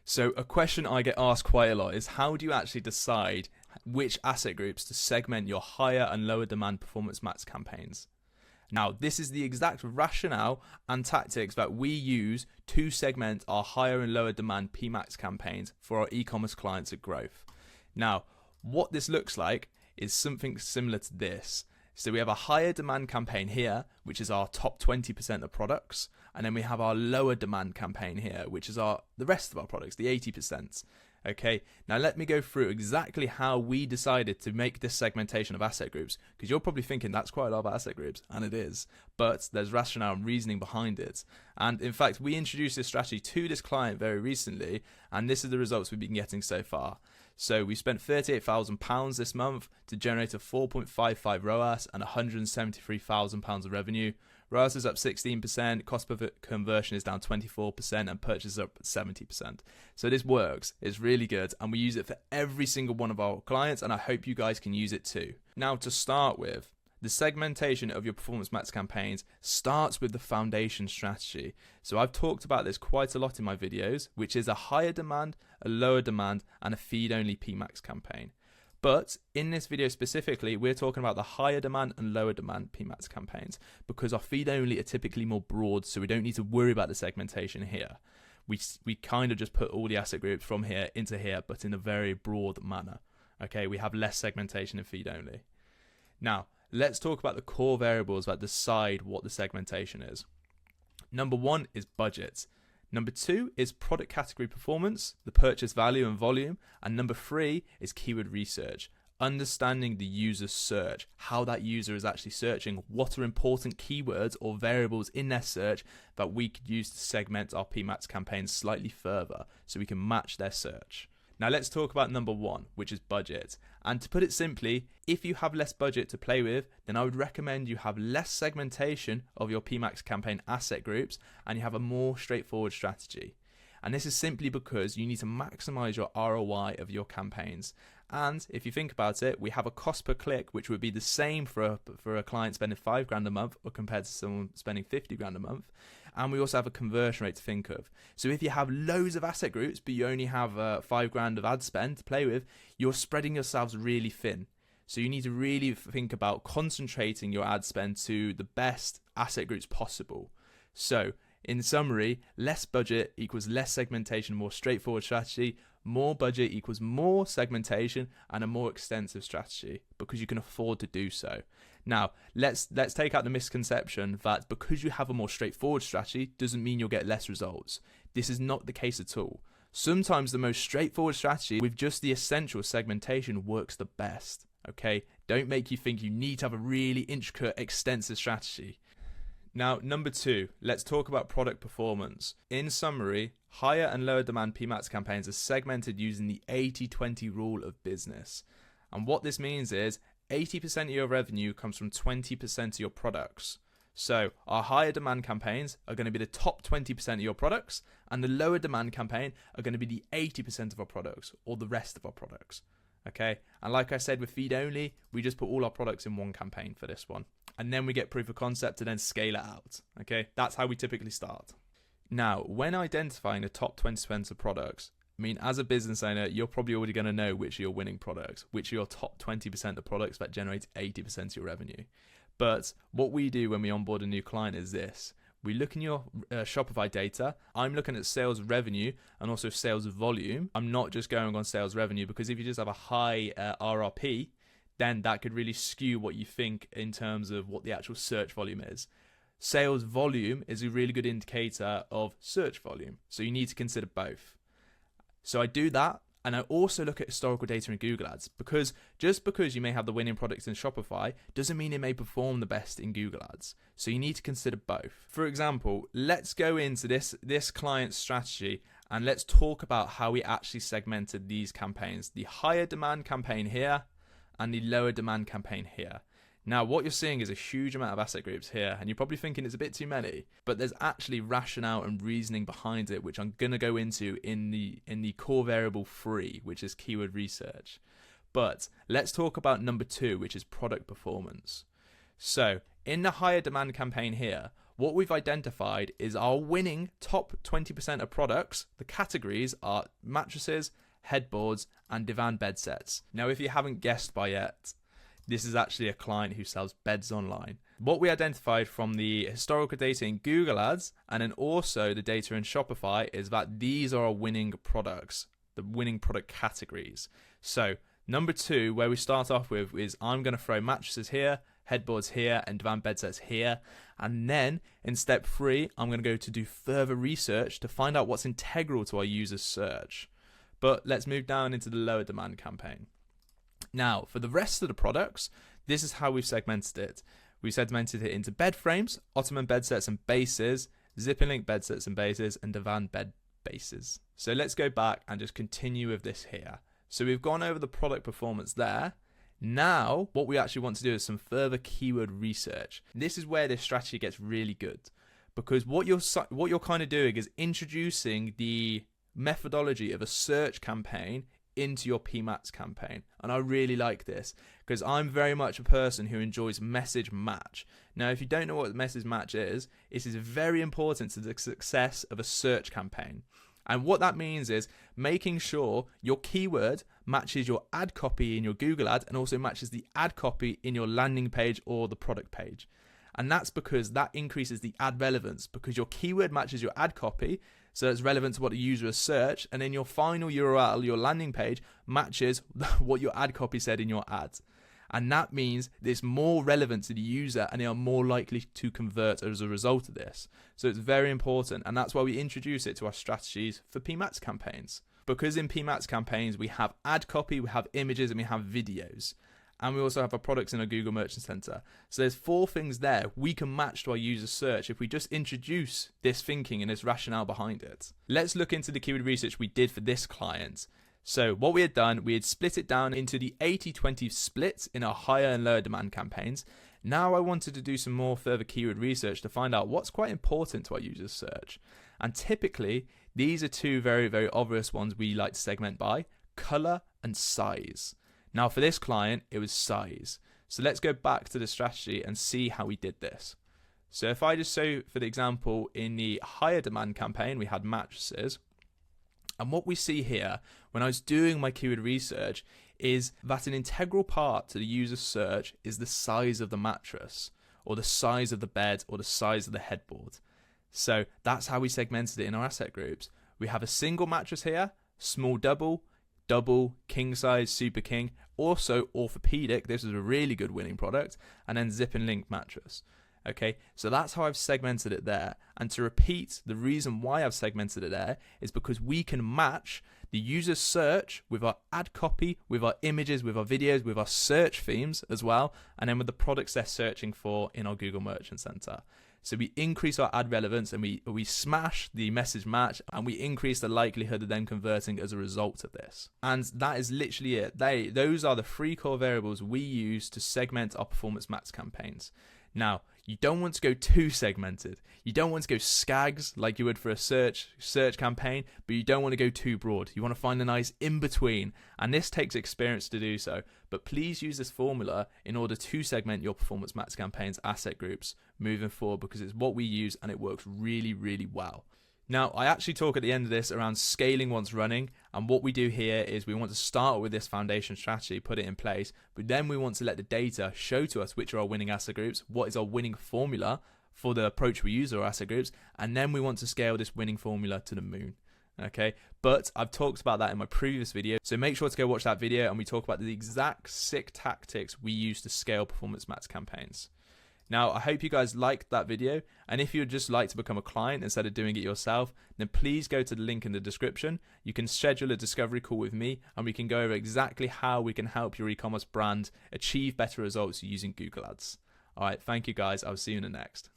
So a question I get asked quite a lot is, how do you actually decide which asset groups to segment your higher and lower demand performance max campaigns? Now, this is the exact rationale and tactics that we use to segment our higher and lower demand PMAX campaigns for our e-commerce clients at Growth. Now, what this looks like is something similar to this. So we have a higher demand campaign here, which is our top 20% of products. And then we have our lower demand campaign here, which is the rest of our products, the 80%. Okay, now let me go through exactly how we decided to make this segmentation of asset groups, because you're probably thinking that's quite a lot of asset groups, and it is, but there's rationale and reasoning behind it. And in fact, we introduced this strategy to this client very recently, and this is the results we've been getting so far. So we spent £38,000 this month to generate a 4.55 ROAS and £173,000 of revenue. ROAS is up 16%, cost per conversion is down 24%, and purchase is up 70%. So this works, it's really good, and we use it for every single one of our clients, and I hope you guys can use it too. Now, to start with, the segmentation of your performance max campaigns starts with the foundation strategy. So I've talked about this quite a lot in my videos, which is a higher demand, a lower demand, and a feed-only PMAX campaign. But in this video specifically, we're talking about the higher demand and lower demand PMAX campaigns, because our feed-only are typically more broad, so we don't need to worry about the segmentation here. We kind of just put all the asset groups from here into here, but in a very broad manner. Okay, we have less segmentation in feed-only. Now, let's talk about the core variables that decide what the segmentation is. Number one is budget. Number two is product category performance, the purchase value and volume. And number three is keyword research, understanding the user's search, how that user is actually searching, what are important keywords or variables in their search that we could use to segment our PMAX campaigns slightly further so we can match their search. Now let's talk about number one, which is budget. And to put it simply, if you have less budget to play with, then I would recommend you have less segmentation of your PMAX campaign asset groups and you have a more straightforward strategy. And this is simply because you need to maximize your ROI of your campaigns. And if you think about it, we have a cost per click, which would be the same for a client spending $5,000 a month or compared to someone spending $50,000 a month. And we also have a conversion rate to think of. So if you have loads of asset groups, but you only have $5,000 of ad spend to play with, you're spreading yourselves really thin. So you need to really think about concentrating your ad spend to the best asset groups possible. So in summary, less budget equals less segmentation, more straightforward strategy. More budget equals more segmentation and a more extensive strategy because you can afford to do so. Now, let's take out the misconception that because you have a more straightforward strategy doesn't mean you'll get less results. This is not the case at all. Sometimes the most straightforward strategy with just the essential segmentation works the best. Okay? Don't make you think you need to have a really intricate, extensive strategy. Now, number two, let's talk about product performance. In summary, higher and lower demand PMAX campaigns are segmented using the 80-20 rule of business. And what this means is 80% of your revenue comes from 20% of your products. So our higher demand campaigns are going to be the top 20% of your products, and the lower demand campaign are going to be the 80% of our products or the rest of our products. Okay, and like I said with feed only, we just put all our products in one campaign for this one. And then we get proof of concept to then scale it out. Okay, that's how we typically start. Now, when identifying the top 20% of products, I mean, as a business owner, you're probably already going to know which are your winning products, which are your top 20% of products that generate 80% of your revenue. But what we do when we onboard a new client is this. We look in your Shopify data. I'm looking at sales revenue and also sales volume. I'm not just going on sales revenue because if you just have a high RRP, then that could really skew what you think in terms of what the actual search volume is. Sales volume is a really good indicator of search volume. So you need to consider both. So I do that. And I also look at historical data in Google Ads because just because you may have the winning products in Shopify doesn't mean it may perform the best in Google Ads. So you need to consider both. For example, let's go into this client strategy and let's talk about how we actually segmented these campaigns. The higher demand campaign here and the lower demand campaign here. Now, what you're seeing is a huge amount of asset groups here, and you're probably thinking it's a bit too many, but there's actually rationale and reasoning behind it, which I'm going to go into in the core variable 3, which is keyword research. But let's talk about number 2, which is product performance. So in the higher demand campaign here, what we've identified is our winning top 20% of products. The categories are mattresses, headboards, and divan bed sets. Now, if you haven't guessed by yet, this is actually a client who sells beds online. What we identified from the historical data in Google Ads and then also the data in Shopify is that these are our winning products, the winning product categories. So number 2, where we start off with, is I'm going to throw mattresses here, headboards here, and divan bed sets here. And then in step 3, I'm going to go to do further research to find out what's integral to our user's search. But let's move down into the lower demand campaign. Now, for the rest of the products, this is how we've segmented it. We've segmented it into bed frames, ottoman bed sets and bases, zip and link bed sets and bases, and divan bed bases. So let's go back and just continue with this here. So we've gone over the product performance there. Now, what we actually want to do is some further keyword research. This is where this strategy gets really good, because what you're kind of doing is introducing the methodology of a search campaign into your PMAX campaign. And I really like this because I'm very much a person who enjoys message match. Now, if you don't know what message match is, it is very important to the success of a search campaign. And what that means is making sure your keyword matches your ad copy in your Google ad and also matches the ad copy in your landing page or the product page. And that's because that increases the ad relevance, because your keyword matches your ad copy, so it's relevant to what the user has searched, and then your final URL, your landing page, matches what your ad copy said in your ads. And that means it's more relevant to the user and they are more likely to convert as a result of this. So it's very important, and that's why we introduce it to our strategies for PMAX campaigns. Because in PMAX campaigns we have ad copy, we have images, and we have videos. And we also have our products in our Google Merchant Center. So there's 4 things there we can match to our user search if we just introduce this thinking and this rationale behind it. Let's look into the keyword research we did for this client. So what we had done, we had split it down into the 80-20 splits in our higher and lower demand campaigns. Now I wanted to do some more further keyword research to find out what's quite important to our user search. And typically, these are 2 very, very obvious ones we like to segment by: color and size. Now for this client, it was size. So let's go back to the strategy and see how we did this. So if I just show, for the example, in the higher demand campaign, we had mattresses. And what we see here, when I was doing my keyword research, is that an integral part to the user search is the size of the mattress, or the size of the bed, or the size of the headboard. So that's how we segmented it in our asset groups. We have a single mattress here, small double, king size, super king, also orthopedic. This is a really good winning product, and then zip and link mattress. Okay, so that's how I've segmented it there. And to repeat, the reason why I've segmented it there is because we can match the user's search with our ad copy, with our images, with our videos, with our search themes as well, and then with the products they're searching for in our Google Merchant Center. So we increase our ad relevance, and we smash the message match, and we increase the likelihood of them converting as a result of this. And that is literally it. Those are the 3 core variables we use to segment our performance max campaigns. Now, you don't want to go too segmented. You don't want to go skags like you would for a search campaign, but you don't want to go too broad. You want to find a nice in-between, and this takes experience to do so. But please use this formula in order to segment your performance max campaigns asset groups moving forward, because it's what we use and it works really, really well. Now, I actually talk at the end of this around scaling once running, and what we do here is we want to start with this foundation strategy, put it in place, but then we want to let the data show to us which are our winning asset groups, what is our winning formula for the approach we use our asset groups, and then we want to scale this winning formula to the moon. Okay, but I've talked about that in my previous video, so make sure to go watch that video, and we talk about the exact sick tactics we use to scale performance max campaigns. Now, I hope you guys liked that video, and if you'd just like to become a client instead of doing it yourself, then please go to the link in the description. You can schedule a discovery call with me, and we can go over exactly how we can help your e-commerce brand achieve better results using Google Ads. All right, thank you guys. I'll see you in the next.